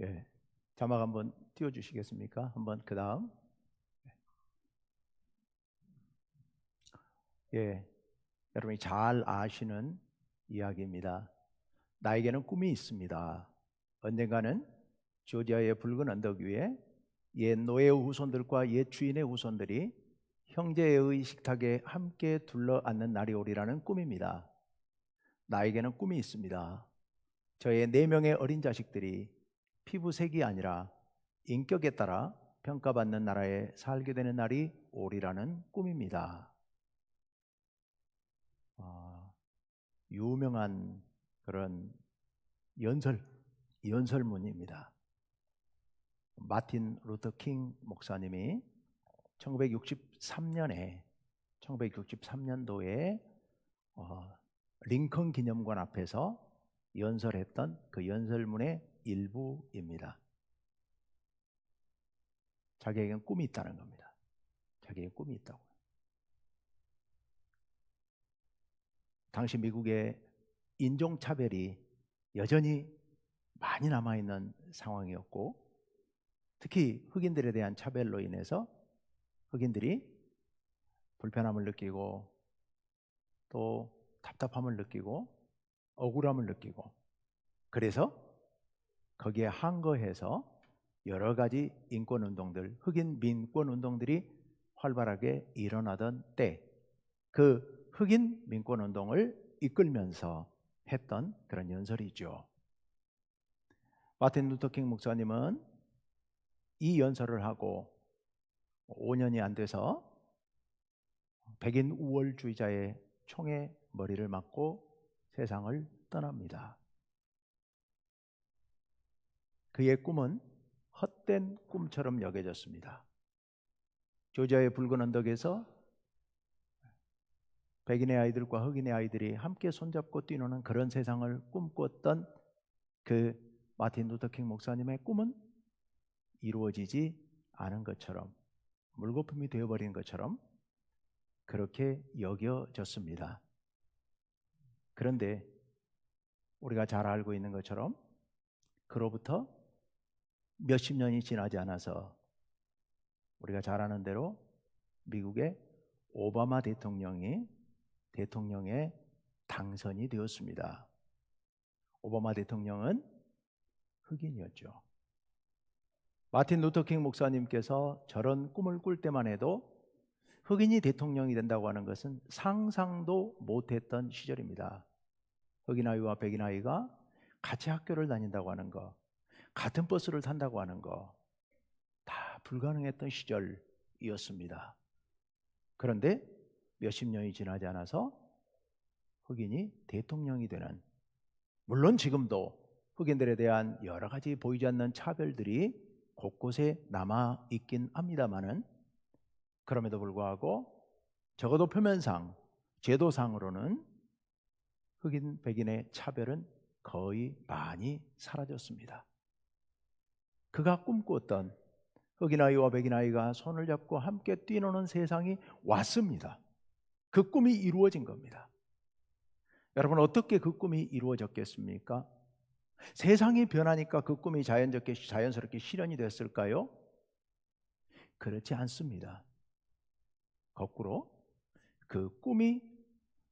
예, 자막 한번 띄워주시겠습니까? 한번 그 다음. 예, 여러분이 잘 아시는 이야기입니다. 나에게는 꿈이 있습니다. 언젠가는 조지아의 붉은 언덕 위에 옛 노예의 후손들과 옛 주인의 후손들이 형제의 식탁에 함께 둘러앉는 날이 오리라는 꿈입니다. 나에게는 꿈이 있습니다. 저의 4명의 어린 자식들이 피부색이 아니라 인격에 따라 평가받는 나라에 살게 되는 날이 오리라는 꿈입니다. 유명한 그런 연설문입니다. 마틴 루터 킹 목사님이 1963년도에 링컨 기념관 앞에서 연설했던 그 연설문의 일부입니다. 자기에게는 꿈이 있다는 겁니다. 자기에게 꿈이 있다고. 당시 미국의 인종차별이 여전히 많이 남아있는 상황이었고, 특히 흑인들에 대한 차별로 인해서 흑인들이 불편함을 느끼고 또 답답함을 느끼고 억울함을 느끼고, 그래서 거기에 항거해서 여러 가지 인권운동들, 흑인 민권운동들이 활발하게 일어나던 때 그 흑인 민권운동을 이끌면서 했던 그런 연설이죠. 마틴 루터 킹 목사님은 이 연설을 하고 5년이 안 돼서 백인 우월주의자의 총에 머리를 맞고 세상을 떠납니다. 그의 꿈은 헛된 꿈처럼 여겨졌습니다. 조지아의 붉은 언덕에서 백인의 아이들과 흑인의 아이들이 함께 손잡고 뛰노는 그런 세상을 꿈꿨던 그 마틴 루터 킹 목사님의 꿈은 이루어지지 않은 것처럼, 물거품이 되어버린 것처럼 그렇게 여겨졌습니다. 그런데 우리가 잘 알고 있는 것처럼 그로부터 몇십 년이 지나지 않아서 우리가 잘 아는 대로 미국의 오바마 대통령에 당선이 되었습니다. 오바마 대통령은 흑인이었죠. 마틴 루터 킹 목사님께서 저런 꿈을 꿀 때만 해도 흑인이 대통령이 된다고 하는 것은 상상도 못했던 시절입니다. 흑인 아이와 백인 아이가 같이 학교를 다닌다고 하는 거, 같은 버스를 탄다고 하는 거, 다 불가능했던 시절이었습니다. 그런데 몇십 년이 지나지 않아서 흑인이 대통령이 되는, 물론 지금도 흑인들에 대한 여러 가지 보이지 않는 차별들이 곳곳에 남아 있긴 합니다만은, 그럼에도 불구하고 적어도 표면상, 제도상으로는 흑인, 백인의 차별은 거의 많이 사라졌습니다. 그가 꿈꾸었던 흑인 아이와 백인 아이가 손을 잡고 함께 뛰노는 세상이 왔습니다. 그 꿈이 이루어진 겁니다. 여러분, 어떻게 그 꿈이 이루어졌겠습니까? 세상이 변하니까 그 꿈이 자연스럽게 실현이 됐을까요? 그렇지 않습니다. 거꾸로 그 꿈이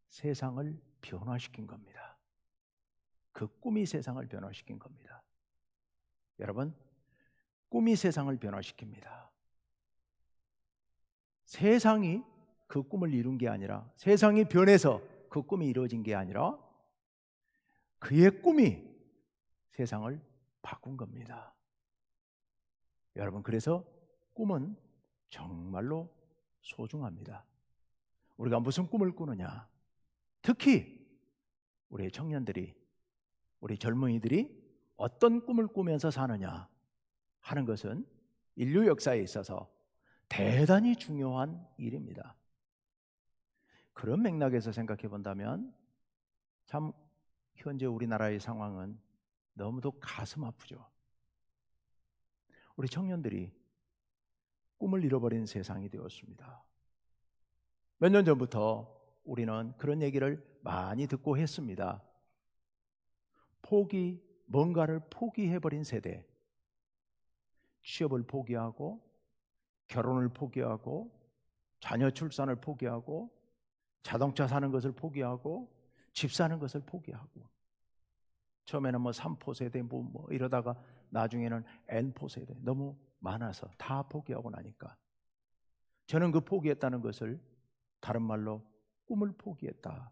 세상을 변화시킨 겁니다. 그 꿈이 세상을 변화시킨 겁니다. 여러분, 꿈이 세상을 변화시킵니다. 세상이 그 꿈을 이룬 게 아니라, 세상이 변해서 그 꿈이 이루어진 게 아니라 그의 꿈이 세상을 바꾼 겁니다. 여러분, 그래서 꿈은 정말로 소중합니다. 우리가 무슨 꿈을 꾸느냐, 특히 우리 청년들이, 우리 젊은이들이 어떤 꿈을 꾸면서 사느냐 하는 것은 인류 역사에 있어서 대단히 중요한 일입니다. 그런 맥락에서 생각해 본다면 참 현재 우리나라의 상황은 너무도 가슴 아프죠. 우리 청년들이 꿈을 잃어버린 세상이 되었습니다. 몇 년 전부터 우리는 그런 얘기를 많이 듣고 했습니다. 뭔가를 포기해버린 세대, 취업을 포기하고 결혼을 포기하고 자녀 출산을 포기하고 자동차 사는 것을 포기하고 집 사는 것을 포기하고 처음에는 뭐 3포 세대 뭐 이러다가 나중에는 N포 세대 너무 많아서 다 포기하고 나니까 저는 그 포기했다는 것을 다른 말로 꿈을 포기했다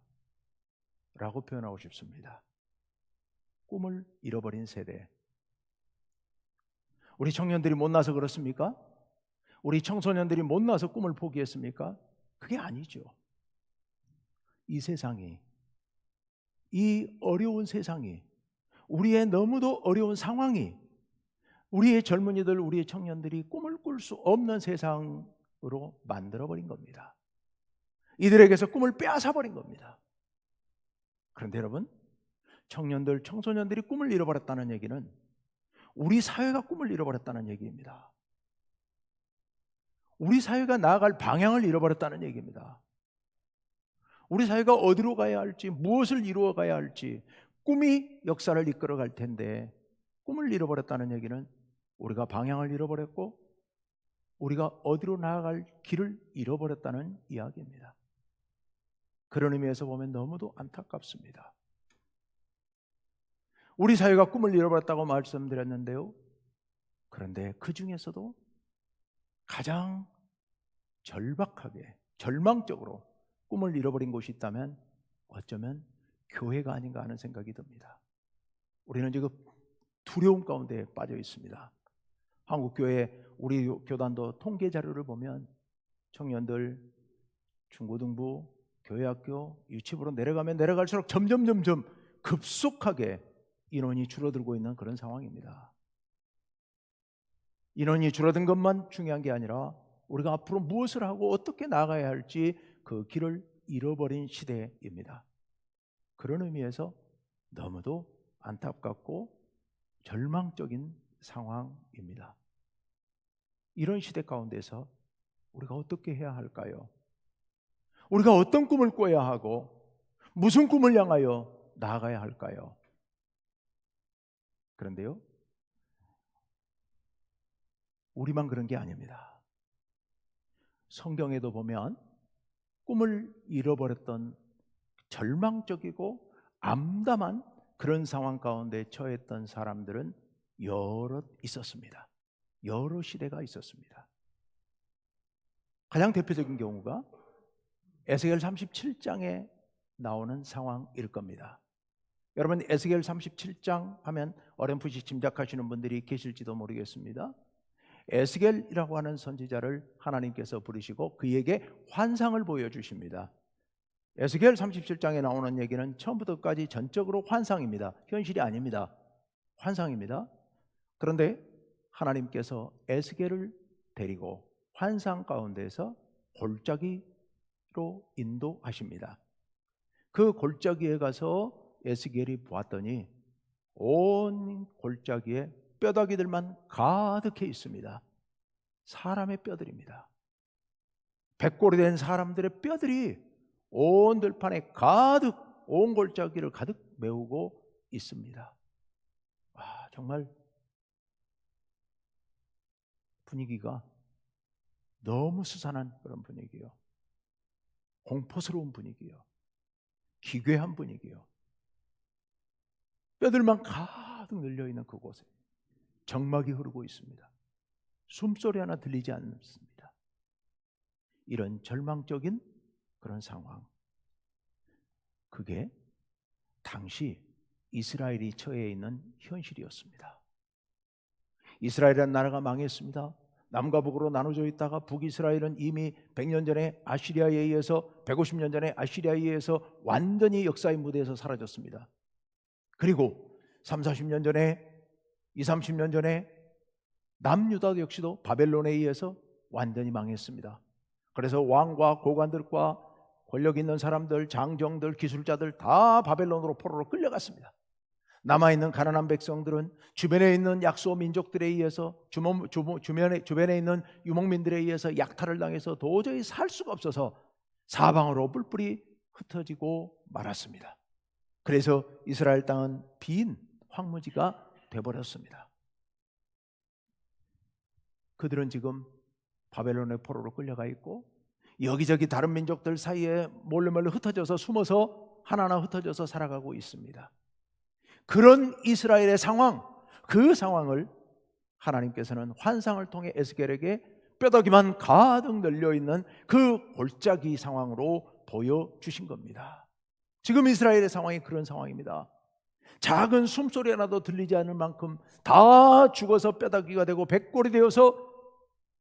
라고 표현하고 싶습니다. 꿈을 잃어버린 세대. 우리 청년들이 못나서 그렇습니까? 우리 청소년들이 못나서 꿈을 포기했습니까? 그게 아니죠. 이 세상이, 이 어려운 세상이, 우리의 너무도 어려운 상황이 우리의 젊은이들, 우리의 청년들이 꿈을 꿀 수 없는 세상으로 만들어버린 겁니다. 이들에게서 꿈을 빼앗아버린 겁니다. 그런데 여러분, 청년들, 청소년들이 꿈을 잃어버렸다는 얘기는 우리 사회가 꿈을 잃어버렸다는 얘기입니다. 우리 사회가 나아갈 방향을 잃어버렸다는 얘기입니다. 우리 사회가 어디로 가야 할지, 무엇을 이루어 가야 할지, 꿈이 역사를 이끌어갈 텐데 꿈을 잃어버렸다는 얘기는 우리가 방향을 잃어버렸고 우리가 어디로 나아갈 길을 잃어버렸다는 이야기입니다. 그런 의미에서 보면 너무도 안타깝습니다. 우리 사회가 꿈을 잃어버렸다고 말씀드렸는데요. 그런데 그 중에서도 가장 절박하게, 절망적으로 꿈을 잃어버린 곳이 있다면 어쩌면 교회가 아닌가 하는 생각이 듭니다. 우리는 지금 두려움 가운데 빠져 있습니다. 한국교회 우리 교단도 통계 자료를 보면 청년들 중고등부, 교회학교, 유치부로 내려가면 내려갈수록 점점 급속하게 인원이 줄어들고 있는 그런 상황입니다. 인원이 줄어든 것만 중요한 게 아니라 우리가 앞으로 무엇을 하고 어떻게 나아가야 할지 그 길을 잃어버린 시대입니다. 그런 의미에서 너무도 안타깝고 절망적인 상황입니다. 이런 시대 가운데서 우리가 어떻게 해야 할까요? 우리가 어떤 꿈을 꿔야 하고 무슨 꿈을 향하여 나아가야 할까요? 그런데요, 우리만 그런 게 아닙니다. 성경에도 보면 꿈을 잃어버렸던 절망적이고 암담한 그런 상황 가운데 처했던 사람들은 여럿 있었습니다. 여러 시대가 있었습니다. 가장 대표적인 경우가 에스겔 37장에 나오는 상황일 겁니다. 여러분, 에스겔 37장 하면 어렴풋이 짐작하시는 분들이 계실지도 모르겠습니다. 에스겔이라고 하는 선지자를 하나님께서 부르시고 그에게 환상을 보여주십니다. 에스겔 37장에 나오는 얘기는 처음부터 끝까지 전적으로 환상입니다. 현실이 아닙니다. 환상입니다. 그런데 하나님께서 에스겔을 데리고 환상 가운데서 골짜기로 인도하십니다. 그 골짜기에 가서 에스겔이 보았더니 온 골짜기에 뼈다귀들만 가득해 있습니다. 사람의 뼈들입니다. 백골이 된 사람들의 뼈들이 온 들판에 가득, 온 골짜기를 가득 메우고 있습니다. 정말 분위기가 너무 스산한 그런 분위기요. 공포스러운 분위기요. 기괴한 분위기요. 뼈들만 가득 늘려있는 그곳에 정막이 흐르고 있습니다. 숨소리 하나 들리지 않습니다. 이런 절망적인 그런 상황, 그게 당시 이스라엘이 처해 있는 현실이었습니다. 이스라엘이라는 나라가 망했습니다. 남과 북으로 나눠져 있다가 북이스라엘은 이미 100년 전에 아시리아에 의해서 150년 전에 아시리아에 의해서 완전히 역사의 무대에서 사라졌습니다. 그리고 30-40년 전에 20-30년 전에 남유다 역시도 바벨론에 의해서 완전히 망했습니다. 그래서 왕과 고관들과 권력 있는 사람들, 장정들, 기술자들 다 바벨론으로 포로로 끌려갔습니다. 남아있는 가난한 백성들은 주변에 있는 약소 민족들에 의해서 주변에 있는 유목민들에 의해서 약탈을 당해서 도저히 살 수가 없어서 사방으로 뿔뿔이 흩어지고 말았습니다. 그래서 이스라엘 땅은 빈 황무지가 되어버렸습니다. 그들은 지금 바벨론의 포로로 끌려가 있고 여기저기 다른 민족들 사이에 몰래 흩어져서 숨어서 하나하나 흩어져서 살아가고 있습니다. 그런 이스라엘의 상황, 그 상황을 하나님께서는 환상을 통해 에스겔에게 뼈다귀만 가득 널려있는 그 골짜기 상황으로 보여주신 겁니다. 지금 이스라엘의 상황이 그런 상황입니다. 작은 숨소리 하나도 들리지 않을 만큼 다 죽어서 뼈다귀가 되고 백골이 되어서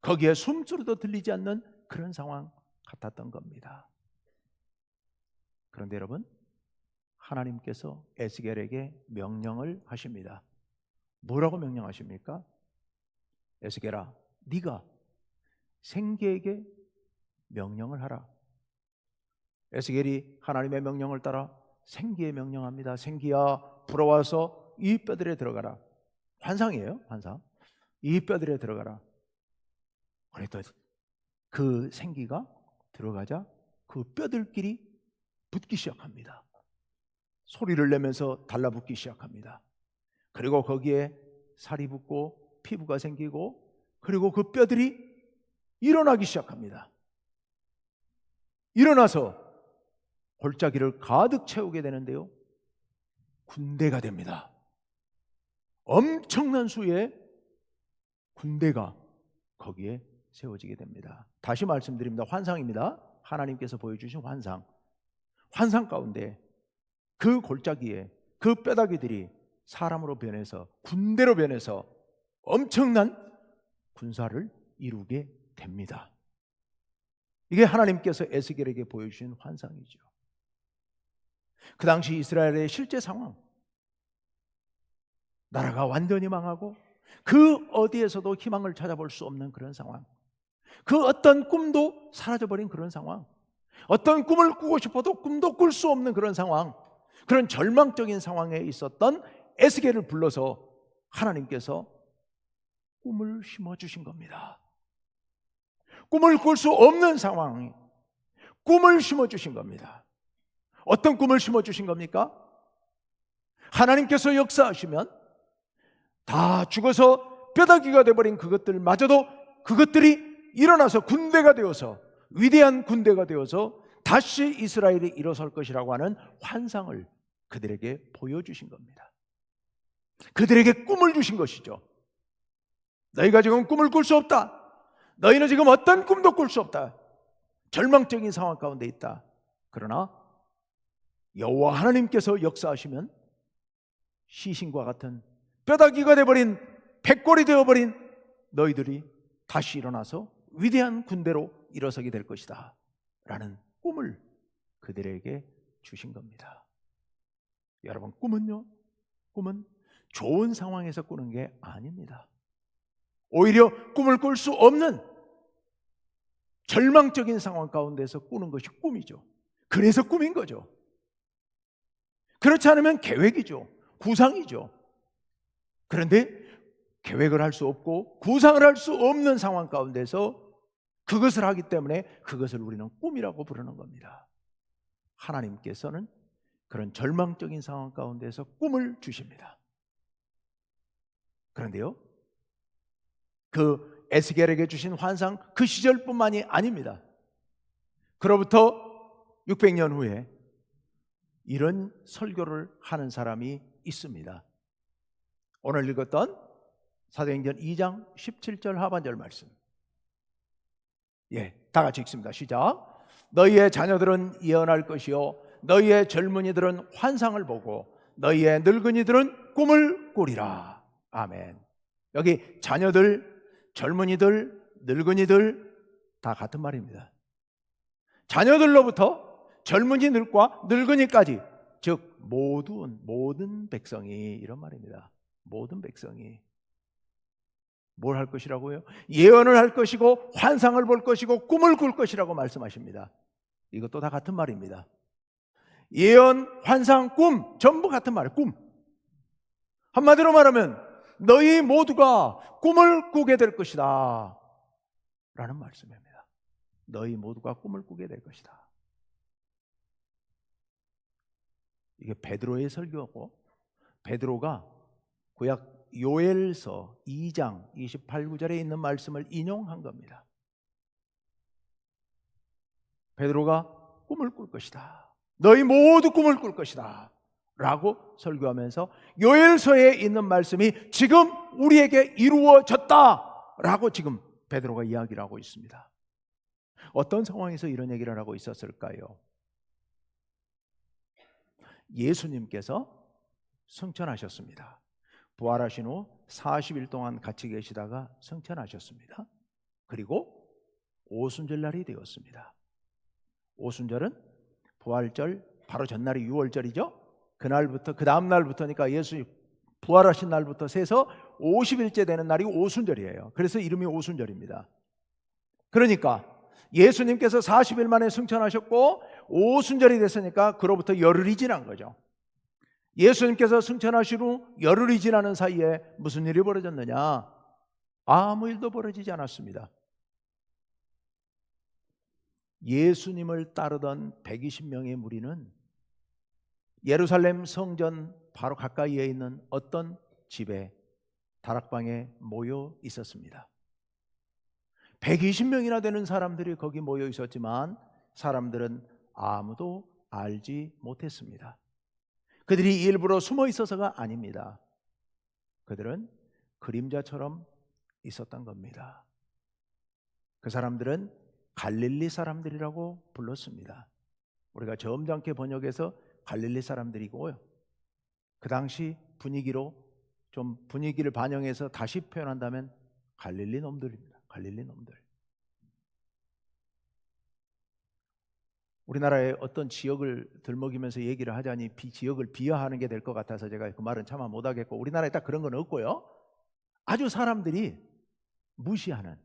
거기에 숨소리도 들리지 않는 그런 상황 같았던 겁니다. 그런데 여러분, 하나님께서 에스겔에게 명령을 하십니다. 뭐라고 명령하십니까? 에스겔아, 네가 생기에게 명령을 하라. 에스겔이 하나님의 명령을 따라 생기에 명령합니다. 생기야, 불어와서 이 뼈들에 들어가라. 환상이에요, 환상. 이 뼈들에 들어가라. 그래도 그 생기가 들어가자 그 뼈들끼리 붙기 시작합니다. 소리를 내면서 달라붙기 시작합니다. 그리고 거기에 살이 붙고 피부가 생기고 그리고 그 뼈들이 일어나기 시작합니다. 일어나서 골짜기를 가득 채우게 되는데요, 군대가 됩니다. 엄청난 수의 군대가 거기에 세워지게 됩니다. 다시 말씀드립니다. 환상입니다. 하나님께서 보여주신 환상. 환상 가운데 그 골짜기에 그 뼈다귀들이 사람으로 변해서 군대로 변해서 엄청난 군사를 이루게 됩니다. 이게 하나님께서 에스겔에게 보여주신 환상이죠. 그 당시 이스라엘의 실제 상황, 나라가 완전히 망하고 그 어디에서도 희망을 찾아볼 수 없는 그런 상황, 그 어떤 꿈도 사라져버린 그런 상황, 어떤 꿈을 꾸고 싶어도 꿈도 꿀 수 없는 그런 상황, 그런 절망적인 상황에 있었던 에스겔을 불러서 하나님께서 꿈을 심어주신 겁니다. 꿈을 꿀 수 없는 상황, 꿈을 심어주신 겁니다. 어떤 꿈을 심어주신 겁니까? 하나님께서 역사하시면 다 죽어서 뼈다귀가 되어버린 그것들마저도 그것들이 일어나서 군대가 되어서 위대한 군대가 되어서 다시 이스라엘이 일어설 것이라고 하는 환상을 그들에게 보여주신 겁니다. 그들에게 꿈을 주신 것이죠. 너희가 지금 꿈을 꿀 수 없다. 너희는 지금 어떤 꿈도 꿀 수 없다. 절망적인 상황 가운데 있다. 그러나 여호와 하나님께서 역사하시면 시신과 같은 뼈다귀가 되어버린 백골이 되어버린 너희들이 다시 일어나서 위대한 군대로 일어서게 될 것이다 라는 꿈을 그들에게 주신 겁니다. 여러분, 꿈은요, 꿈은 좋은 상황에서 꾸는 게 아닙니다. 오히려 꿈을 꿀 수 없는 절망적인 상황 가운데서 꾸는 것이 꿈이죠. 그래서 꿈인 거죠. 그렇지 않으면 계획이죠. 구상이죠. 그런데 계획을 할 수 없고 구상을 할 수 없는 상황 가운데서 그것을 하기 때문에 그것을 우리는 꿈이라고 부르는 겁니다. 하나님께서는 그런 절망적인 상황 가운데서 꿈을 주십니다. 그런데요, 그 에스겔에게 주신 환상 그 시절뿐만이 아닙니다. 그로부터 600년 후에 이런 설교를 하는 사람이 있습니다. 오늘 읽었던 사도행전 2장 17절 하반절 말씀, 다 같이 읽습니다. 시작. 너희의 자녀들은 예언할 것이요 너희의 젊은이들은 환상을 보고 너희의 늙은이들은 꿈을 꾸리라. 아멘. 여기 자녀들, 젊은이들, 늙은이들 다 같은 말입니다. 자녀들로부터 젊은이들과 늙은이까지, 즉 모든 백성이, 이런 말입니다. 모든 백성이 뭘 할 것이라고요? 예언을 할 것이고 환상을 볼 것이고 꿈을 꿀 것이라고 말씀하십니다. 이것도 다 같은 말입니다. 예언, 환상, 꿈 전부 같은 말이에요. 꿈. 한마디로 말하면 너희 모두가 꿈을 꾸게 될 것이다 라는 말씀입니다. 너희 모두가 꿈을 꾸게 될 것이다. 이게 베드로의 설교고, 베드로가 구약 요엘서 2장 28, 9절에 있는 말씀을 인용한 겁니다. 베드로가 꿈을 꿀 것이다. 너희 모두 꿈을 꿀 것이다. 라고 설교하면서 요엘서에 있는 말씀이 지금 우리에게 이루어졌다. 라고 지금 베드로가 이야기를 하고 있습니다. 어떤 상황에서 이런 얘기를 하고 있었을까요? 예수님께서 승천하셨습니다. 부활하신 후 40일 동안 같이 계시다가 승천하셨습니다. 그리고 오순절 날이 되었습니다. 오순절은 부활절 바로 전날이 6월절이죠. 그날부터 그 다음 날부터니까 예수님 부활하신 날부터 세서 50일째 되는 날이 오순절이에요. 그래서 이름이 오순절입니다. 그러니까 예수님께서 40일 만에 승천하셨고 오순절이 됐으니까 그로부터 열흘이 지난 거죠. 예수님께서 승천하신 후 열흘이 지나는 사이에 무슨 일이 벌어졌느냐? 아무 일도 벌어지지 않았습니다. 예수님을 따르던 120명의 무리는 예루살렘 성전 바로 가까이에 있는 어떤 집에 다락방에 모여 있었습니다. 120명이나 되는 사람들이 거기 모여 있었지만 사람들은 아무도 알지 못했습니다. 그들이 일부러 숨어 있어서가 아닙니다. 그들은 그림자처럼 있었던 겁니다. 그 사람들은 갈릴리 사람들이라고 불렀습니다. 우리가 점잖게 번역해서 갈릴리 사람들이고요. 그 당시 분위기로 좀 분위기를 반영해서 다시 표현한다면 갈릴리 놈들입니다. 갈릴리 놈들. 우리나라의 어떤 지역을 들먹이면서 얘기를 하자니 지역을 비하하는 게 될 것 같아서 제가 그 말은 차마 못하겠고, 우리나라에 딱 그런 건 없고요. 아주 사람들이 무시하는,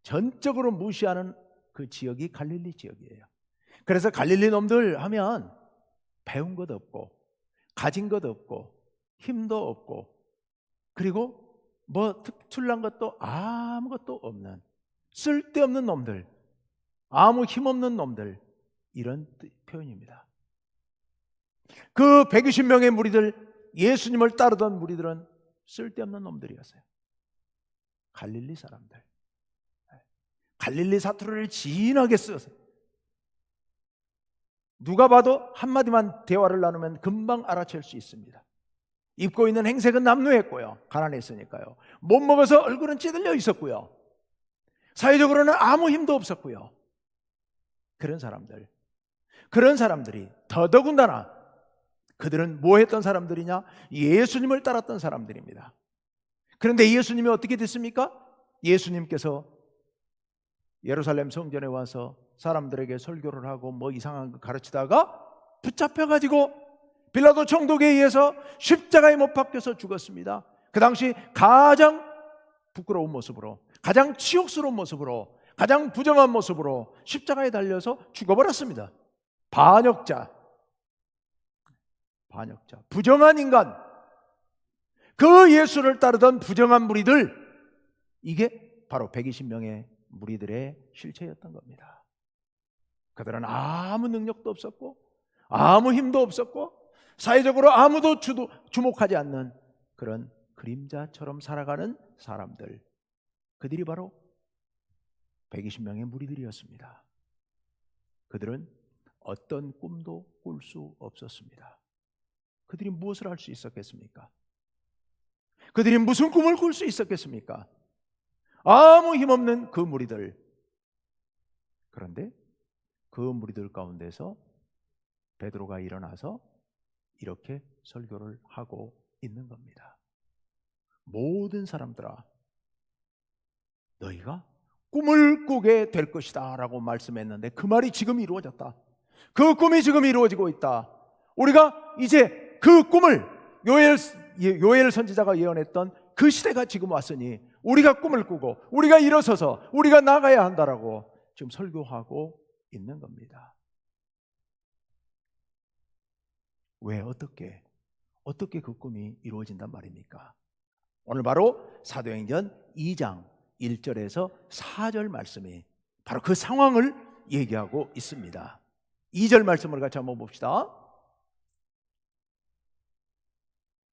전적으로 무시하는 그 지역이 갈릴리 지역이에요. 그래서 갈릴리 놈들 하면 배운 것 없고 가진 것 없고 힘도 없고 그리고 뭐 특출난 것도 아무것도 없는 쓸데없는 놈들, 아무 힘없는 놈들, 이런 표현입니다. 그 120명의 무리들, 예수님을 따르던 무리들은 쓸데없는 놈들이었어요. 갈릴리 사람들. 갈릴리 사투리를 진하게 써서 누가 봐도 한마디만 대화를 나누면 금방 알아챌 수 있습니다. 입고 있는 행색은 남루했고요. 가난했으니까요. 못 먹어서 얼굴은 찌들려 있었고요. 사회적으로는 아무 힘도 없었고요. 그런 사람들이 더더군다나 그들은 뭐 했던 사람들이냐? 예수님을 따랐던 사람들입니다. 그런데 예수님이 어떻게 됐습니까? 예수님께서 예루살렘 성전에 와서 사람들에게 설교를 하고 뭐 이상한 거 가르치다가 붙잡혀가지고 빌라도 총독에 의해서 십자가에 못 박혀서 죽었습니다. 그 당시 가장 부끄러운 모습으로, 가장 치욕스러운 모습으로, 가장 부정한 모습으로 십자가에 달려서 죽어버렸습니다. 반역자, 부정한 인간, 그 예수를 따르던 부정한 무리들, 이게 바로 120명의 무리들의 실체였던 겁니다. 그들은 아무 능력도 없었고 아무 힘도 없었고 사회적으로 아무도 주목하지 않는 그런 그림자처럼 살아가는 사람들, 그들이 바로 120명의 무리들이었습니다. 그들은 어떤 꿈도 꿀 수 없었습니다. 그들이 무엇을 할 수 있었겠습니까? 그들이 무슨 꿈을 꿀 수 있었겠습니까? 아무 힘없는 그 무리들. 그런데 그 무리들 가운데서 베드로가 일어나서 이렇게 설교를 하고 있는 겁니다. 모든 사람들아, 너희가 꿈을 꾸게 될 것이다 라고 말씀했는데 그 말이 지금 이루어졌다. 그 꿈이 지금 이루어지고 있다. 우리가 이제 그 꿈을 요엘 선지자가 예언했던 그 시대가 지금 왔으니 우리가 꿈을 꾸고 우리가 일어서서 우리가 나가야 한다라고 지금 설교하고 있는 겁니다. 왜 어떻게 그 꿈이 이루어진단 말입니까? 오늘 바로 사도행전 2장 1절에서 4절 말씀이 바로 그 상황을 얘기하고 있습니다. 2절 말씀을 같이 한번 봅시다.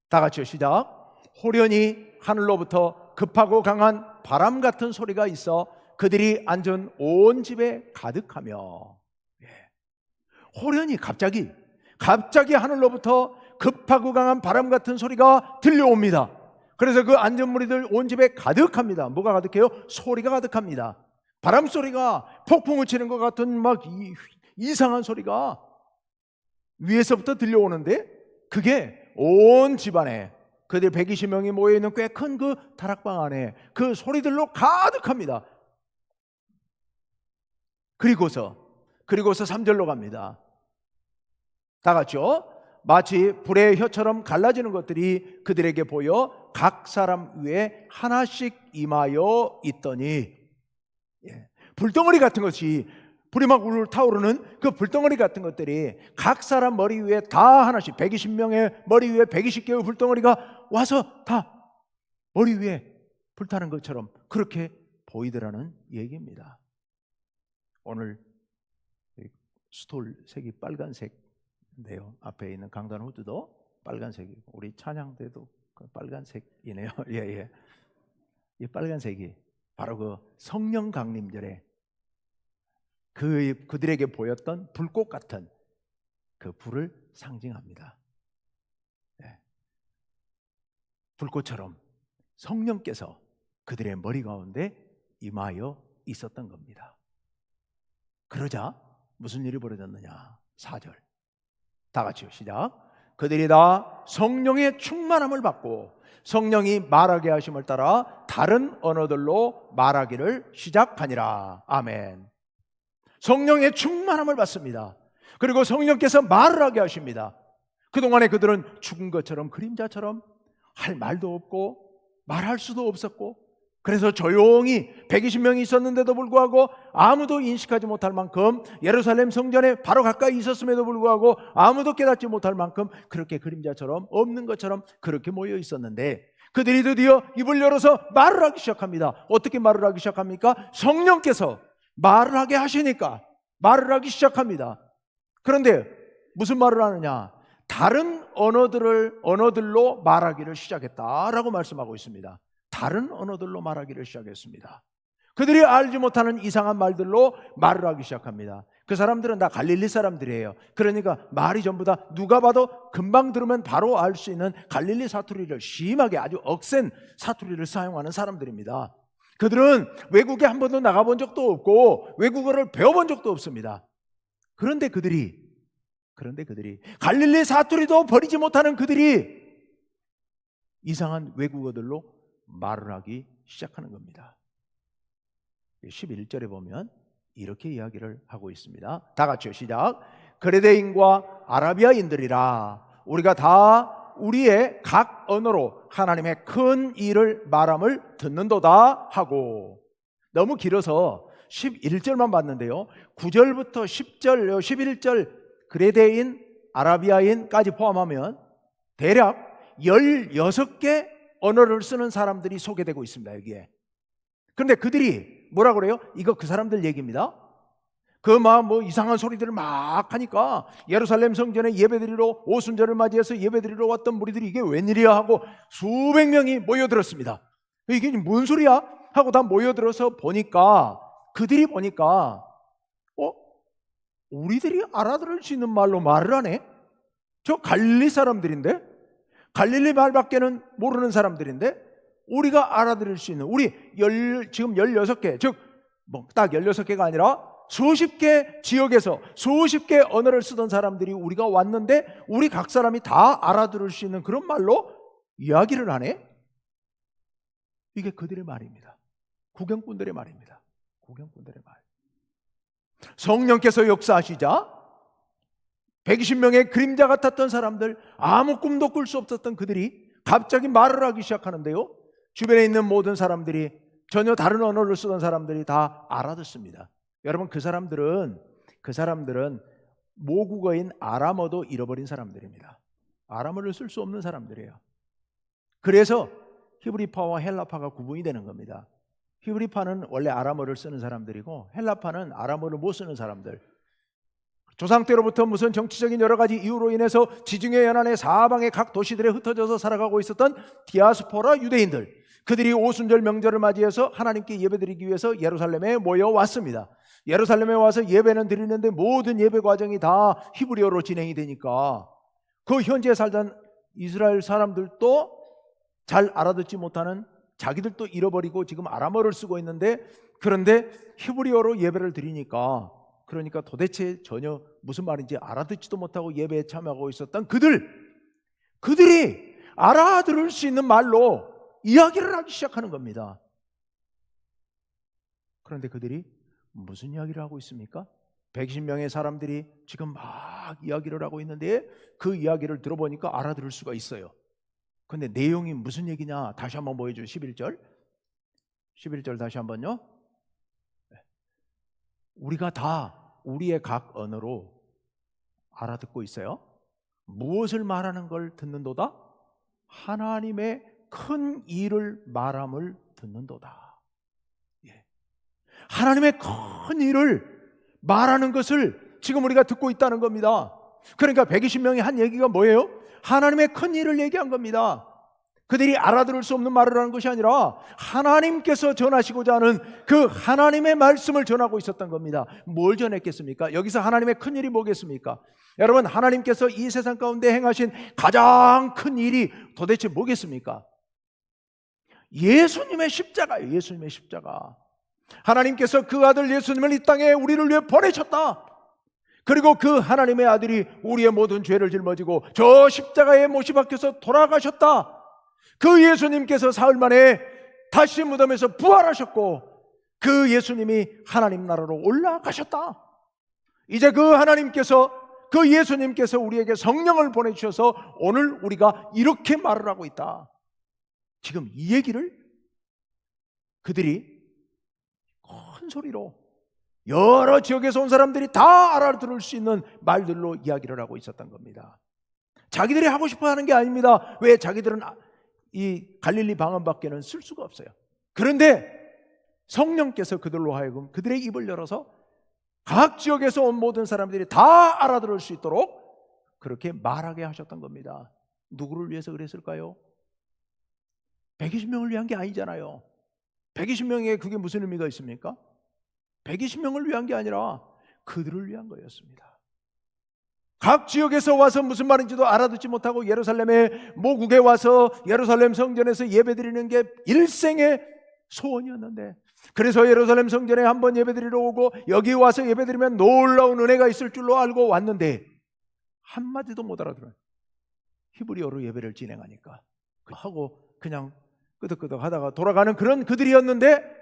다 같이요, 시작. 호련히 하늘로부터 급하고 강한 바람 같은 소리가 있어 그들이 앉은 온 집에 가득하며. 호련히 갑자기 하늘로부터 급하고 강한 바람 같은 소리가 들려옵니다. 그래서 그 앉은 무리들 온 집에 가득합니다. 뭐가 가득해요? 소리가 가득합니다. 바람 소리가, 폭풍을 치는 것 같은 막 이상한 소리가 위에서부터 들려오는데, 그게 온 집안에, 그들 120명이 모여있는 꽤 큰 그 다락방 안에 그 소리들로 가득합니다. 그리고서 3절로 갑니다. 다 같이요. 마치 불의 혀처럼 갈라지는 것들이 그들에게 보여 각 사람 위에 하나씩 임하여 있더니, 불덩어리 같은 것이, 불이 막 울울 타오르는 그 불덩어리 같은 것들이 각 사람 머리 위에 다 하나씩, 120명의 머리 위에 120개의 불덩어리가 와서 다 머리 위에 불타는 것처럼 그렇게 보이더라는 얘기입니다. 오늘 스톨 색이 빨간색인데요, 앞에 있는 강단 후드도 빨간색이고 우리 찬양대도 빨간색이네요. 예. 이 빨간색이 바로 그 성령 강림절에 그들에게 보였던 불꽃 같은 그 불을 상징합니다. 불꽃처럼 성령께서 그들의 머리 가운데 임하여 있었던 겁니다. 그러자 무슨 일이 벌어졌느냐? 4절 다 같이요, 시작. 그들이 다 성령의 충만함을 받고 성령이 말하게 하심을 따라 다른 언어들로 말하기를 시작하니라. 아멘. 성령의 충만함을 받습니다. 그리고 성령께서 말을 하게 하십니다. 그동안에 그들은 죽은 것처럼, 그림자처럼 할 말도 없고 말할 수도 없었고, 그래서 조용히 120명이 있었는데도 불구하고 아무도 인식하지 못할 만큼, 예루살렘 성전에 바로 가까이 있었음에도 불구하고 아무도 깨닫지 못할 만큼 그렇게 그림자처럼 없는 것처럼 그렇게 모여 있었는데, 그들이 드디어 입을 열어서 말을 하기 시작합니다. 어떻게 말을 하기 시작합니까? 성령께서 말을 하게 하시니까 말을 하기 시작합니다. 그런데 무슨 말을 하느냐? 다른 언어들로 말하기를 시작했다라고 말씀하고 있습니다. 다른 언어들로 말하기를 시작했습니다. 그들이 알지 못하는 이상한 말들로 말을 하기 시작합니다. 그 사람들은 다 갈릴리 사람들이에요. 그러니까 말이 전부 다 누가 봐도 금방 들으면 바로 알 수 있는 갈릴리 사투리를, 심하게 아주 억센 사투리를 사용하는 사람들입니다. 그들은 외국에 한 번도 나가본 적도 없고 외국어를 배워본 적도 없습니다. 그런데 그들이 갈릴리 사투리도 버리지 못하는 그들이 이상한 외국어들로 말을 하기 시작하는 겁니다. 11절에 보면 이렇게 이야기를 하고 있습니다. 다 같이요, 시작. 그레데인과 아라비아인들이라 우리가 다 우리의 각 언어로 하나님의 큰 일을 말함을 듣는도다 하고. 너무 길어서 11절만 봤는데요, 9절부터 10절, 11절 그레데인, 아라비아인까지 포함하면 대략 16개 언어를 쓰는 사람들이 소개되고 있습니다, 여기에. 그런데 그들이 뭐라 그래요? 이거 그 사람들 얘기입니다. 그 막 뭐 이상한 소리들을 막 하니까 예루살렘 성전에 예배드리러, 오순절을 맞이해서 예배드리러 왔던 무리들이 이게 웬일이야 하고 수백 명이 모여들었습니다. 이게 무슨 소리야? 하고 다 모여들어서 그들이 보니까 우리들이 알아들을 수 있는 말로 말을 하네? 저 갈릴리 사람들인데? 갈릴리 말밖에는 모르는 사람들인데 우리가 알아들을 수 있는, 우리 지금 16개, 즉 딱 16개가 아니라 수십 개 지역에서 수십 개 언어를 쓰던 사람들이 우리가 왔는데 우리 각 사람이 다 알아들을 수 있는 그런 말로 이야기를 하네? 이게 그들의 말입니다. 구경꾼들의 말입니다. 구경꾼들의 말. 성령께서 역사하시자 120명의 그림자 같았던 사람들, 아무 꿈도 꿀 수 없었던 그들이 갑자기 말을 하기 시작하는데요, 주변에 있는 모든 사람들이, 전혀 다른 언어를 쓰던 사람들이 다 알아듣습니다. 여러분, 그 사람들은 모국어인 아람어도 잃어버린 사람들입니다. 아람어를 쓸 수 없는 사람들이에요. 그래서 히브리파와 헬라파가 구분이 되는 겁니다. 히브리파는 원래 아람어를 쓰는 사람들이고 헬라파는 아람어를 못 쓰는 사람들. 조상 때로부터 무슨 정치적인 여러 가지 이유로 인해서 지중해 연안의 사방의 각 도시들에 흩어져서 살아가고 있었던 디아스포라 유대인들, 그들이 오순절 명절을 맞이해서 하나님께 예배드리기 위해서 예루살렘에 모여왔습니다. 예루살렘에 와서 예배는 드리는데 모든 예배 과정이 다 히브리어로 진행이 되니까 그 현지에 살던 이스라엘 사람들도 잘 알아듣지 못하는, 자기들도 잃어버리고 지금 아람어를 쓰고 있는데, 그런데 히브리어로 예배를 드리니까, 그러니까 도대체 전혀 무슨 말인지 알아듣지도 못하고 예배에 참여하고 있었던 그들이 알아들을 수 있는 말로 이야기를 하기 시작하는 겁니다. 그런데 그들이 무슨 이야기를 하고 있습니까? 120명의 사람들이 지금 막 이야기를 하고 있는데 그 이야기를 들어보니까 알아들을 수가 있어요. 근데 내용이 무슨 얘기냐? 다시 한번 보여줘요. 11절 다시 한번요. 우리가 다 우리의 각 언어로 알아듣고 있어요. 무엇을 말하는 걸 듣는도다? 하나님의 큰 일을 말함을 듣는도다. 예. 하나님의 큰 일을 말하는 것을 지금 우리가 듣고 있다는 겁니다. 그러니까 120명이 한 얘기가 뭐예요? 하나님의 큰 일을 얘기한 겁니다. 그들이 알아들을 수 없는 말을 하는 것이 아니라 하나님께서 전하시고자 하는 그 하나님의 말씀을 전하고 있었던 겁니다. 뭘 전했겠습니까? 여기서 하나님의 큰 일이 뭐겠습니까? 여러분, 하나님께서 이 세상 가운데 행하신 가장 큰 일이 도대체 뭐겠습니까? 예수님의 십자가예요. 예수님의 십자가. 하나님께서 그 아들 예수님을 이 땅에 우리를 위해 보내셨다. 그리고 그 하나님의 아들이 우리의 모든 죄를 짊어지고 저 십자가에 못이 박혀서 돌아가셨다. 그 예수님께서 사흘 만에 다시 무덤에서 부활하셨고 그 예수님이 하나님 나라로 올라가셨다. 이제 그 하나님께서, 그 예수님께서 우리에게 성령을 보내주셔서 오늘 우리가 이렇게 말을 하고 있다. 지금 이 얘기를 그들이 큰 소리로 여러 지역에서 온 사람들이 다 알아들을 수 있는 말들로 이야기를 하고 있었던 겁니다. 자기들이 하고 싶어 하는 게 아닙니다. 왜? 자기들은 이 갈릴리 방언밖에는 쓸 수가 없어요. 그런데 성령께서 그들로 하여금 그들의 입을 열어서 각 지역에서 온 모든 사람들이 다 알아들을 수 있도록 그렇게 말하게 하셨던 겁니다. 누구를 위해서 그랬을까요? 120명을 위한 게 아니잖아요. 120명에 그게 무슨 의미가 있습니까? 120명을 위한 게 아니라 그들을 위한 거였습니다. 각 지역에서 와서 무슨 말인지도 알아듣지 못하고 예루살렘의 모국에 와서 예루살렘 성전에서 예배드리는 게 일생의 소원이었는데, 그래서 예루살렘 성전에 한번 예배드리러 오고 여기 와서 예배드리면 놀라운 은혜가 있을 줄로 알고 왔는데 한마디도 못 알아들어요. 히브리어로 예배를 진행하니까 하고 그냥 끄덕끄덕 하다가 돌아가는 그런 그들이었는데,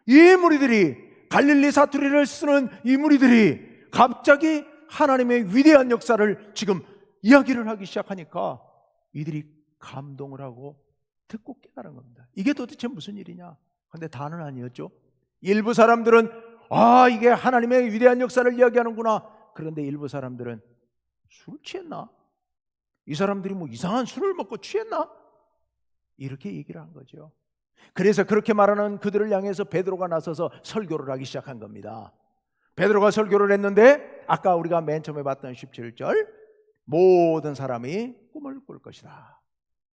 이 무리들이, 갈릴리 사투리를 쓰는 이 무리들이 갑자기 하나님의 위대한 역사를 지금 이야기를 하기 시작하니까 이들이 감동을 하고 듣고 깨달은 겁니다. 이게 도대체 무슨 일이냐? 그런데 다는 아니었죠. 일부 사람들은 이게 하나님의 위대한 역사를 이야기하는구나. 그런데 일부 사람들은 술 취했나? 이 사람들이 뭐 이상한 술을 먹고 취했나? 이렇게 얘기를 한 거죠. 그래서 그렇게 말하는 그들을 향해서 베드로가 나서서 설교를 하기 시작한 겁니다. 베드로가 설교를 했는데 아까 우리가 맨 처음에 봤던 17절, 모든 사람이 꿈을 꿀 것이다.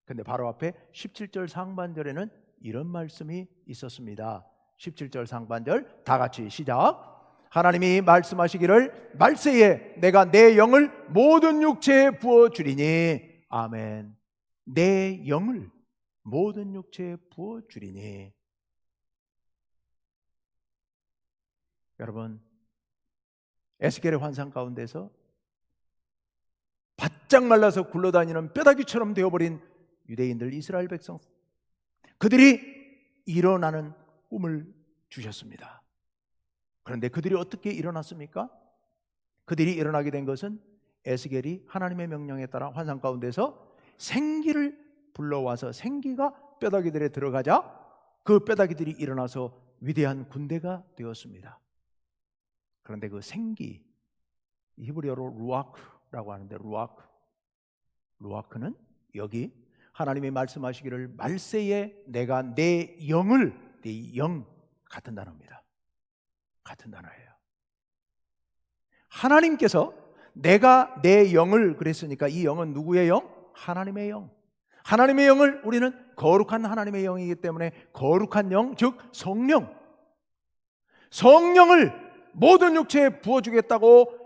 근데 바로 앞에 17절 상반절에는 이런 말씀이 있었습니다. 17절 상반절 다 같이 시작. 하나님이 말씀하시기를 말세에 내가 내 영을 모든 육체에 부어주리니. 아멘. 내 영을 모든 육체에 부어주리니. 여러분, 에스겔의 환상 가운데서 바짝 말라서 굴러다니는 뼈다귀처럼 되어버린 유대인들, 이스라엘 백성, 그들이 일어나는 꿈을 주셨습니다. 그런데 그들이 어떻게 일어났습니까? 그들이 일어나게 된 것은 에스겔이 하나님의 명령에 따라 환상 가운데서 생기를 불러와서 생기가 뼈다귀들에 들어가자 그 뼈다귀들이 일어나서 위대한 군대가 되었습니다. 그런데 그 생기, 히브리어로 루아크라고 하는데, 루아크는 여기 하나님이 말씀하시기를 말세에 내가 내 영을, 내 영, 같은 단어입니다. 같은 단어예요. 하나님께서 내가 내 영을 그랬으니까 이 영은 누구의 영? 하나님의 영. 하나님의 영을 우리는 거룩한 하나님의 영이기 때문에 거룩한 영, 즉 성령. 성령을 모든 육체에 부어주겠다고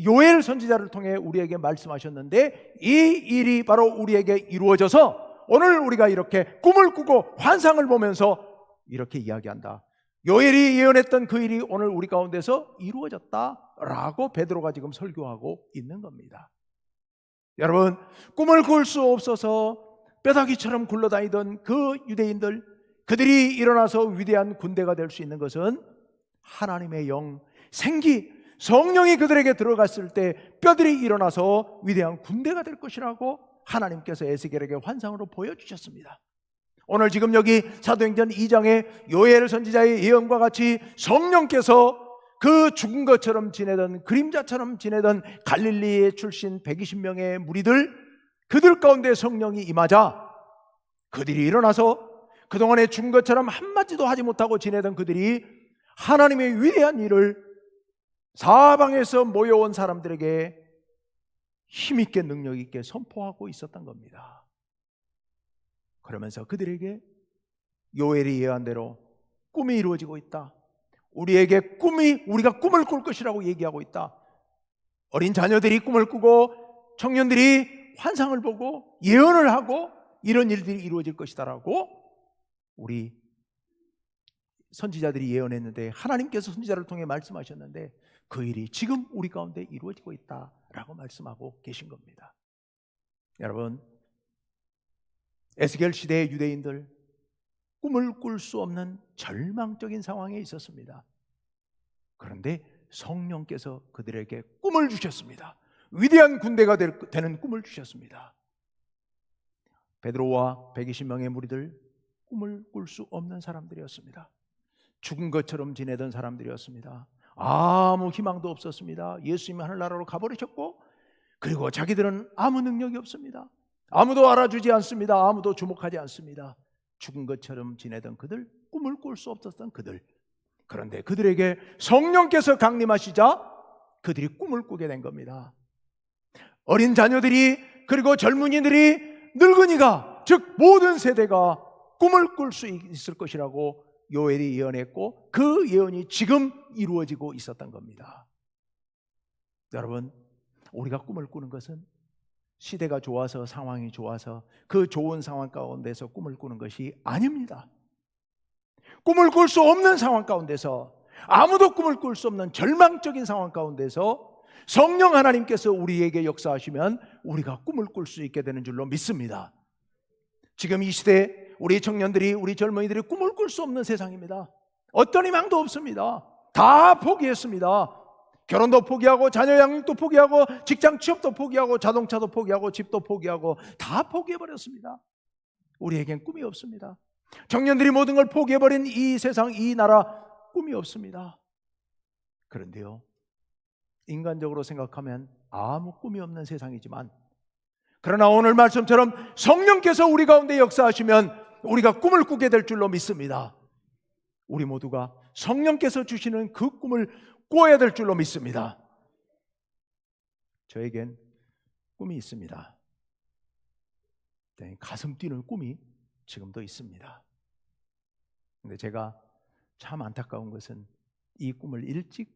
요엘 선지자를 통해 우리에게 말씀하셨는데 이 일이 바로 우리에게 이루어져서 오늘 우리가 이렇게 꿈을 꾸고 환상을 보면서 이렇게 이야기한다. 요엘이 예언했던 그 일이 오늘 우리 가운데서 이루어졌다라고 베드로가 지금 설교하고 있는 겁니다. 여러분, 꿈을 꿀 수 없어서 뼈다귀처럼 굴러다니던 그 유대인들, 그들이 일어나서 위대한 군대가 될 수 있는 것은 하나님의 영, 생기, 성령이 그들에게 들어갔을 때 뼈들이 일어나서 위대한 군대가 될 것이라고 하나님께서 에스겔에게 환상으로 보여주셨습니다. 오늘 지금 여기 사도행전 2장의 요엘 선지자의 예언과 같이 성령께서 그 죽은 것처럼 지내던, 그림자처럼 지내던 갈릴리에 출신 120명의 무리들, 그들 가운데 성령이 임하자 그들이 일어나서 그동안에 죽은 것처럼 한마디도 하지 못하고 지내던 그들이 하나님의 위대한 일을 사방에서 모여온 사람들에게 힘있게 능력있게 선포하고 있었던 겁니다. 그러면서 그들에게 요엘이 예언한 대로 꿈이 이루어지고 있다. 우리에게 우리가 꿈을 꿀 것이라고 얘기하고 있다. 어린 자녀들이 꿈을 꾸고 청년들이 환상을 보고 예언을 하고 이런 일들이 이루어질 것이다라고 우리 선지자들이 예언했는데, 하나님께서 선지자를 통해 말씀하셨는데 그 일이 지금 우리 가운데 이루어지고 있다라고 말씀하고 계신 겁니다. 여러분, 에스겔 시대의 유대인들 꿈을 꿀 수 없는 절망적인 상황에 있었습니다. 그런데 성령께서 그들에게 꿈을 주셨습니다. 위대한 군대가 되는 꿈을 주셨습니다. 베드로와 120명의 무리들 꿈을 꿀 수 없는 사람들이었습니다. 죽은 것처럼 지내던 사람들이었습니다. 아무 희망도 없었습니다. 예수님이 하늘나라로 가버리셨고, 그리고 자기들은 아무 능력이 없습니다. 아무도 알아주지 않습니다. 아무도 주목하지 않습니다. 죽은 것처럼 지내던 그들, 꿈을 꿀 수 없었던 그들. 그런데 그들에게 성령께서 강림하시자 그들이 꿈을 꾸게 된 겁니다. 어린 자녀들이, 그리고 젊은이들이, 늙은이가, 즉 모든 세대가 꿈을 꿀 수 있을 것이라고 요엘이 예언했고 그 예언이 지금 이루어지고 있었던 겁니다. 여러분, 우리가 꿈을 꾸는 것은 시대가 좋아서, 상황이 좋아서 그 좋은 상황 가운데서 꿈을 꾸는 것이 아닙니다. 꿈을 꿀 수 없는 상황 가운데서, 아무도 꿈을 꿀 수 없는 절망적인 상황 가운데서 성령 하나님께서 우리에게 역사하시면 우리가 꿈을 꿀 수 있게 되는 줄로 믿습니다. 지금 이 시대 우리 청년들이, 우리 젊은이들이 꿈을 꿀 수 없는 세상입니다. 어떤 희망도 없습니다. 다 포기했습니다. 결혼도 포기하고, 자녀 양육도 포기하고, 직장 취업도 포기하고, 자동차도 포기하고, 집도 포기하고 다 포기해버렸습니다. 우리에겐 꿈이 없습니다. 청년들이 모든 걸 포기해버린 이 세상, 이 나라, 꿈이 없습니다. 그런데요, 인간적으로 생각하면 아무 꿈이 없는 세상이지만, 그러나 오늘 말씀처럼 성령께서 우리 가운데 역사하시면 우리가 꿈을 꾸게 될 줄로 믿습니다. 우리 모두가 성령께서 주시는 그 꿈을 꿔야 될 줄로 믿습니다. 저에겐 꿈이 있습니다. 가슴 뛰는 꿈이 지금도 있습니다. 근데 제가 참 안타까운 것은 이 꿈을 일찍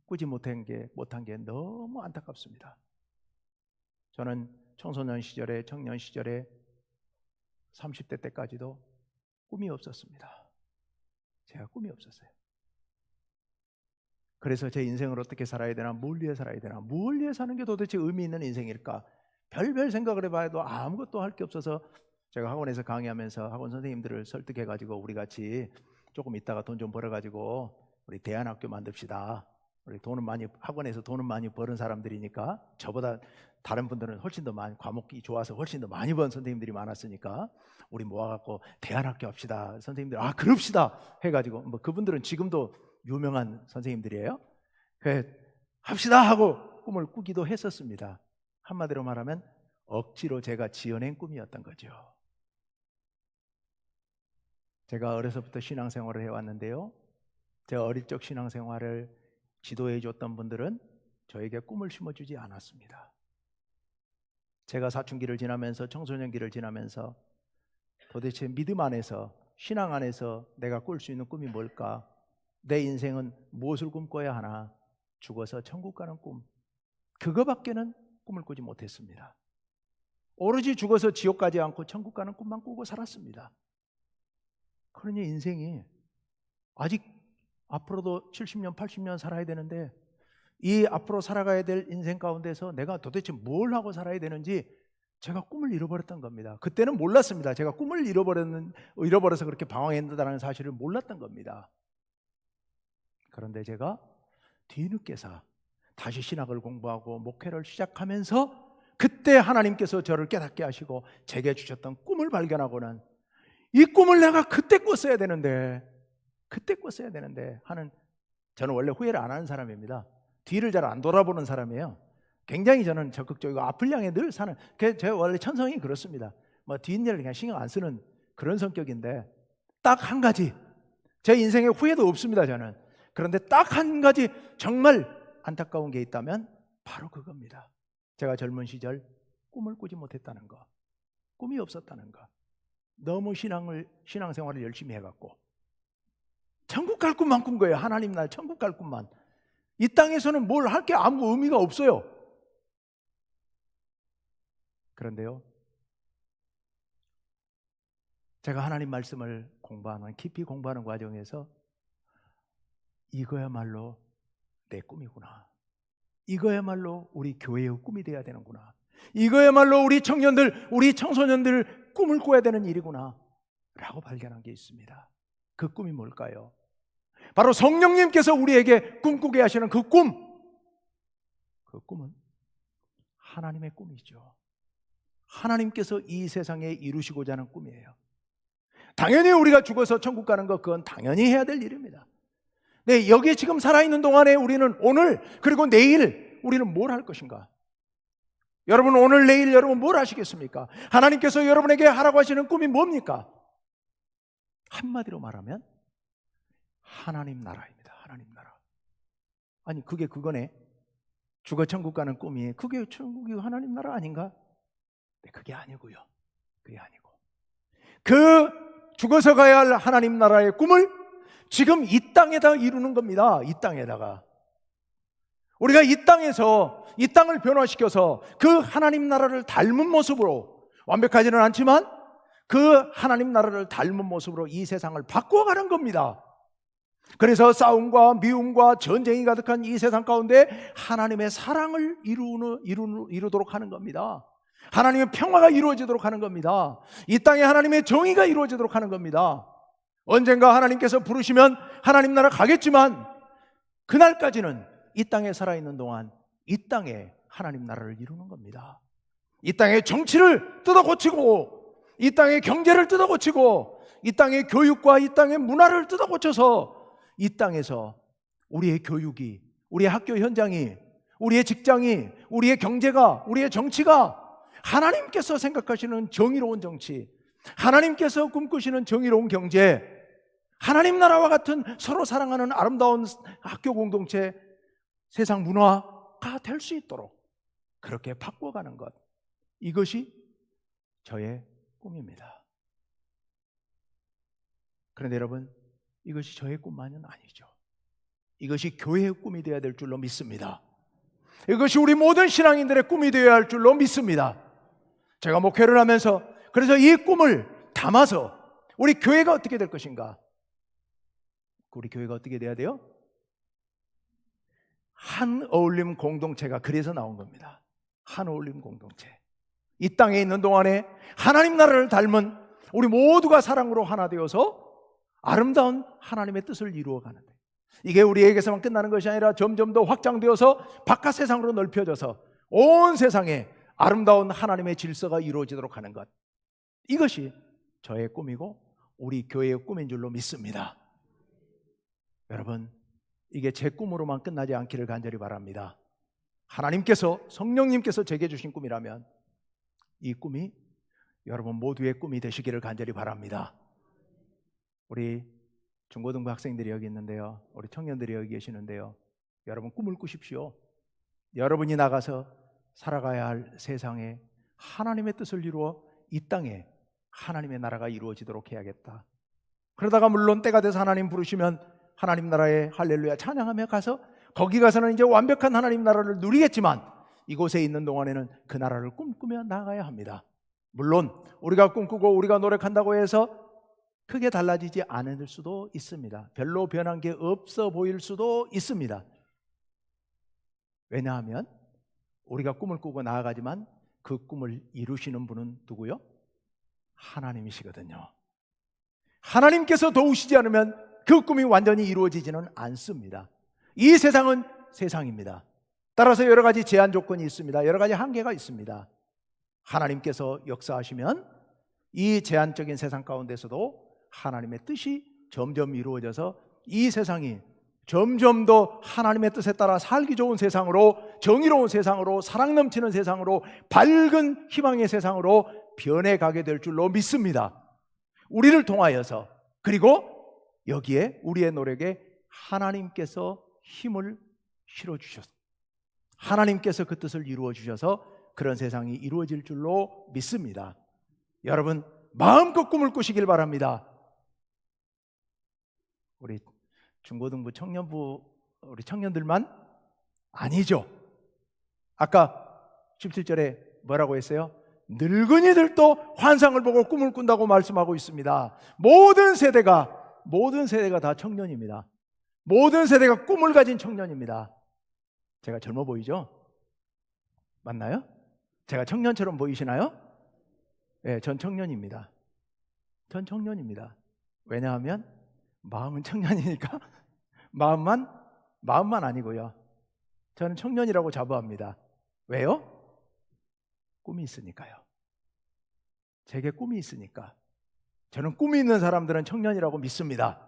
꾸지 못한 게 너무 안타깝습니다. 저는 청소년 시절에, 청년 시절에 30대 때까지도 꿈이 없었습니다. 제가 꿈이 없었어요. 그래서 제 인생을 어떻게 살아야 되나, 뭘 위해 살아야 되나, 뭘 위해 사는 게 도대체 의미 있는 인생일까, 별별 생각을 해봐도 아무것도 할 게 없어서 제가 학원에서 강의하면서 학원 선생님들을 설득해가지고 우리 같이 조금 있다가 돈 좀 벌어가지고 우리 대안학교 만듭시다. 우리 학원에서 돈은 많이 버는 사람들이니까, 저보다 다른 분들은 훨씬 더 많이, 과목이 좋아서 훨씬 더 많이 번 선생님들이 많았으니까 우리 모아갖고 대안학교 합시다. 선생님들, 그럽시다 해가지고, 그분들은 지금도 유명한 선생님들이에요. 합시다 하고 꿈을 꾸기도 했었습니다. 한마디로 말하면 억지로 제가 지어낸 꿈이었던 거죠. 제가 어려서부터 신앙생활을 해왔는데요, 제가 어릴 적 신앙생활을 지도해 줬던 분들은 저에게 꿈을 심어주지 않았습니다. 제가 사춘기를 지나면서 청소년기를 지나면서 도대체 믿음 안에서, 신앙 안에서 내가 꿀 수 있는 꿈이 뭘까? 내 인생은 무엇을 꿈꿔야 하나? 죽어서 천국 가는 꿈, 그거밖에는 꿈을 꾸지 못했습니다. 오로지 죽어서 지옥 가지 않고 천국 가는 꿈만 꾸고 살았습니다. 그러니 인생이 아직 앞으로도 70년, 80년 살아야 되는데 이 앞으로 살아가야 될 인생 가운데서 내가 도대체 뭘 하고 살아야 되는지 제가 꿈을 잃어버렸던 겁니다. 그때는 몰랐습니다. 제가 꿈을 잃어버려서 그렇게 방황했다는 사실을 몰랐던 겁니다. 그런데 제가 뒤늦게서 다시 신학을 공부하고 목회를 시작하면서 그때 하나님께서 저를 깨닫게 하시고 제게 주셨던 꿈을 발견하고는 이 꿈을 내가 그때 꿨어야 되는데 하는, 저는 원래 후회를 안 하는 사람입니다. 뒤를 잘 안 돌아보는 사람이에요. 굉장히 저는 적극적이고 앞을 향해 늘 사는, 제가 원래 천성이 그렇습니다. 뭐 뒷일을 그냥 신경 안 쓰는 그런 성격인데 딱 한 가지, 제 인생에 후회도 없습니다 저는. 그런데 딱 한 가지 정말 안타까운 게 있다면 바로 그겁니다. 제가 젊은 시절 꿈을 꾸지 못했다는 거, 꿈이 없었다는 거, 너무 신앙생활을 열심히 해갖고 천국 갈 꿈만 꾼 거예요. 하나님 나라 천국 갈 꿈만. 이 땅에서는 뭘 할 게 아무 의미가 없어요. 그런데요, 제가 하나님 말씀을 깊이 공부하는 과정에서 이거야말로 내 꿈이구나, 이거야말로 우리 교회의 꿈이 돼야 되는구나, 이거야말로 우리 청년들, 우리 청소년들 꿈을 꿔야 되는 일이구나 라고 발견한 게 있습니다. 그 꿈이 뭘까요? 바로 성령님께서 우리에게 꿈꾸게 하시는 그 꿈은 하나님의 꿈이죠. 하나님께서 이 세상에 이루시고자 하는 꿈이에요. 당연히 우리가 죽어서 천국 가는 것, 그건 당연히 해야 될 일입니다. 네, 여기에 지금 살아있는 동안에 우리는 오늘 그리고 내일 우리는 뭘 할 것인가? 여러분 오늘 내일 여러분 뭘 하시겠습니까? 하나님께서 여러분에게 하라고 하시는 꿈이 뭡니까? 한마디로 말하면 하나님 나라입니다. 하나님 나라. 아니 그게 그거네. 죽어 천국 가는 꿈이 그게 천국이 하나님 나라 아닌가? 네, 그게 아니고요. 그게 아니고 그 죽어서 가야 할 하나님 나라의 꿈을 지금 이 땅에다 이루는 겁니다. 이 땅에다가 우리가 이 땅에서 이 땅을 변화시켜서 그 하나님 나라를 닮은 모습으로, 완벽하지는 않지만 그 하나님 나라를 닮은 모습으로 이 세상을 바꿔가는 겁니다. 그래서 싸움과 미움과 전쟁이 가득한 이 세상 가운데 하나님의 사랑을 이루도록 하는 겁니다. 하나님의 평화가 이루어지도록 하는 겁니다. 이 땅에 하나님의 정의가 이루어지도록 하는 겁니다. 언젠가 하나님께서 부르시면 하나님 나라 가겠지만 그날까지는 이 땅에 살아있는 동안 이 땅에 하나님 나라를 이루는 겁니다. 이 땅의 정치를 뜯어고치고 이 땅의 경제를 뜯어고치고 이 땅의 교육과 이 땅의 문화를 뜯어고쳐서 이 땅에서 우리의 교육이, 우리의 학교 현장이, 우리의 직장이, 우리의 경제가, 우리의 정치가 하나님께서 생각하시는 정의로운 정치, 하나님께서 꿈꾸시는 정의로운 경제, 하나님 나라와 같은 서로 사랑하는 아름다운 학교 공동체, 세상 문화가 될 수 있도록 그렇게 바꿔가는 것, 이것이 저의 꿈입니다. 그런데 여러분, 이것이 저의 꿈만은 아니죠. 이것이 교회의 꿈이 되어야 될 줄로 믿습니다. 이것이 우리 모든 신앙인들의 꿈이 되어야 할 줄로 믿습니다. 제가 목회를 하면서 그래서 이 꿈을 담아서 우리 교회가 어떻게 될 것인가? 우리 교회가 어떻게 돼야 돼요? 한 어울림 공동체가 그래서 나온 겁니다. 한 어울림 공동체. 이 땅에 있는 동안에 하나님 나라를 닮은 우리 모두가 사랑으로 하나 되어서 아름다운 하나님의 뜻을 이루어가는 데, 이게 우리에게서만 끝나는 것이 아니라 점점 더 확장되어서 바깥 세상으로 넓혀져서 온 세상에 아름다운 하나님의 질서가 이루어지도록 하는 것, 이것이 저의 꿈이고 우리 교회의 꿈인 줄로 믿습니다. 여러분, 이게 제 꿈으로만 끝나지 않기를 간절히 바랍니다. 하나님께서, 성령님께서 제게 주신 꿈이라면 이 꿈이 여러분 모두의 꿈이 되시기를 간절히 바랍니다. 우리 중고등부 학생들이 여기 있는데요, 우리 청년들이 여기 계시는데요, 여러분 꿈을 꾸십시오. 여러분이 나가서 살아가야 할 세상에 하나님의 뜻을 이루어 이 땅에 하나님의 나라가 이루어지도록 해야겠다. 그러다가 물론 때가 돼서 하나님 부르시면 하나님 나라에 할렐루야 찬양하며 가서 거기 가서는 이제 완벽한 하나님 나라를 누리겠지만 이곳에 있는 동안에는 그 나라를 꿈꾸며 나가야 합니다. 물론 우리가 꿈꾸고 우리가 노력한다고 해서 크게 달라지지 않을 수도 있습니다. 별로 변한 게 없어 보일 수도 있습니다. 왜냐하면 우리가 꿈을 꾸고 나아가지만 그 꿈을 이루시는 분은 누구요? 하나님이시거든요. 하나님께서 도우시지 않으면 그 꿈이 완전히 이루어지지는 않습니다. 이 세상은 세상입니다. 따라서 여러 가지 제한 조건이 있습니다. 여러 가지 한계가 있습니다. 하나님께서 역사하시면 이 제한적인 세상 가운데서도 하나님의 뜻이 점점 이루어져서 이 세상이 점점 더 하나님의 뜻에 따라 살기 좋은 세상으로, 정의로운 세상으로, 사랑 넘치는 세상으로, 밝은 희망의 세상으로 변해가게 될 줄로 믿습니다. 우리를 통하여서, 그리고 여기에 우리의 노력에 하나님께서 힘을 실어주셔서 하나님께서 그 뜻을 이루어 주셔서 그런 세상이 이루어질 줄로 믿습니다. 여러분 마음껏 꿈을 꾸시길 바랍니다. 우리 중고등부 청년부 우리 청년들만 아니죠. 아까 17절에 뭐라고 했어요? 늙은이들도 환상을 보고 꿈을 꾼다고 말씀하고 있습니다. 모든 세대가 다 청년입니다. 모든 세대가 꿈을 가진 청년입니다. 제가 젊어 보이죠? 맞나요? 제가 청년처럼 보이시나요? 네, 전 청년입니다. 전 청년입니다. 왜냐하면 마음은 청년이니까 마음만 아니고요. 저는 청년이라고 자부합니다. 왜요? 꿈이 있으니까요. 제게 꿈이 있으니까. 저는 꿈이 있는 사람들은 청년이라고 믿습니다.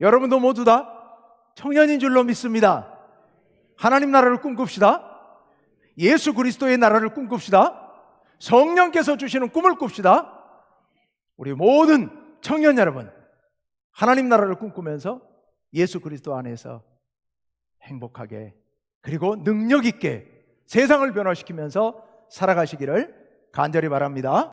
여러분도 모두 다 청년인 줄로 믿습니다. 하나님 나라를 꿈꿉시다. 예수 그리스도의 나라를 꿈꿉시다. 성령께서 주시는 꿈을 꿉시다. 우리 모든 청년 여러분, 하나님 나라를 꿈꾸면서 예수 그리스도 안에서 행복하게 그리고 능력 있게 세상을 변화시키면서 살아가시기를 간절히 바랍니다.